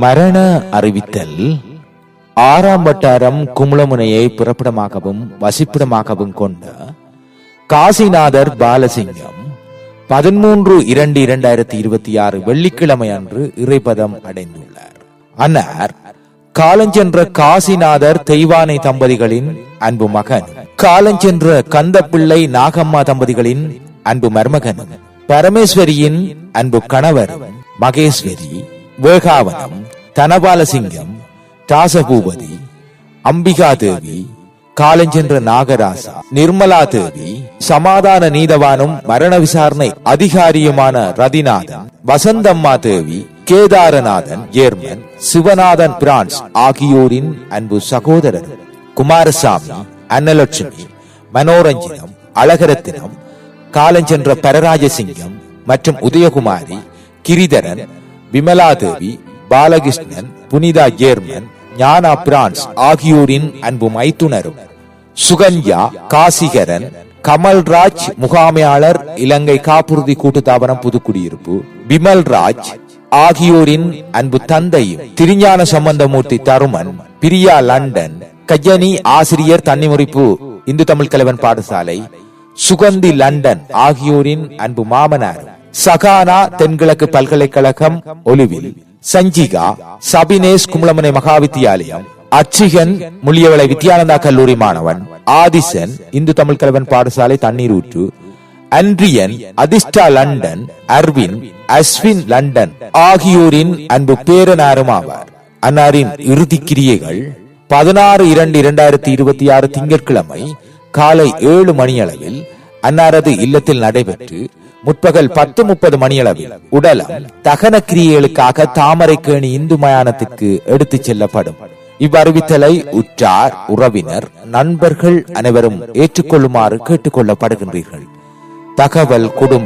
மரண அறிவித்தல். 6ஆம் வட்டாரம் குமுளமுனையை பிறப்பிடமாகவும் வசிப்பிடமாகவும் கொண்ட காசிநாதர் பாலசிங்கம் 13/2/2026 வெள்ளிக்கிழமை அன்று இறைபதம் அடைந்துள்ளார். அன்னார் காலஞ்சென்ற காசிநாதர் தெய்வானை தம்பதிகளின் அன்பு மகன், காலஞ்சென்ற கந்தப்பிள்ளை நாகம்மா தம்பதிகளின் அன்பு மருமகனும், பரமேஸ்வரியின் அன்பு கணவர் மகேஸ்வரி, வேகாவனம், தனபாலசிங்கம், தாசபூபதி, அம்பிகா தேவி, காலஞ்சென்ற நாகராசா, நிர்மலா தேவி, சமாதான நீதவானும் மரண விசாரணை அதிகாரியுமான ரதிநாதன், வசந்தம்மா தேவி, கேதாரநாதன் ஜேர்மன், சிவநாதன் பிரான்ஸ் ஆகியோரின் அன்பு சகோதரர் குமாரசாமி, அன்னலட்சுமி, மனோரஞ்சினம், அழகரத்தினம், காலஞ்சென்ற பரராஜசிங்கம் மற்றும் உதயகுமாரி, கிரிதரன், விமலா தேவி, பாலகிருஷ்ணன், புனிதா ஜேர்மன், ஞானா பிரான்ஸ் ஆகியோரின் அன்பு மைத்துனரும், சுகன்யா, காசிகரன், கமல்ராஜ் முகாமையாளர், இலங்கை காப்புறுதி கூட்டுத்தாபனம் புதுக்குடியிருப்பு, விமல்ராஜ் ஆகியோரின் அன்பு தந்தையும், திருஞான சம்பந்தமூர்த்தி தருமன், பிரியா லண்டன், கஜனி ஆசிரியர் தன்னிமுறிப்பு இந்து தமிழ் கலைவன் பாடசாலை, சுகந்தி லண்டன் ஆகியோரின் அன்பு மாமனாரும், சகானா தென்கிழக்கு பல்கலைக்கழகம் ஒலுவில், சஞ்சிகா, சபினேஷ் குமுளமனை மகாவித்தியாலயம், அச்சிகன் முள்ளியவளை வித்யானந்தா கல்லூரி மாணவன், ஆதிசன் இந்து தமிழ் கலைவன் பாடசாலை தண்ணீரூற்று, அன்ரியன், அதிஷ்டா லண்டன், அர்வின், அஸ்வின் லண்டன் ஆகியோரின் அன்பு பேரனாரும் ஆவார். அன்னாரின் இறுதி கிரியைகள் 16/2/2026 திங்கட்கிழமை காலை 7 மணியளவில் அன்னாரது இல்லத்தில் நடைபெற்று முற்பகல் 10:30 மணியளவில் உடலம் தகன கிரியைகளுக்காக தாமரைக்கேணி இந்து மயானத்திற்கு எடுத்துச் செல்லப்படும். இவ்வறிவித்தலை உற்றார், உறவினர், நண்பர்கள் அனைவரும் ஏற்றுக்கொள்ளுமாறு கேட்டுக் கொள்ளப்படுகின்றீர்கள். தகவல் குடும்ப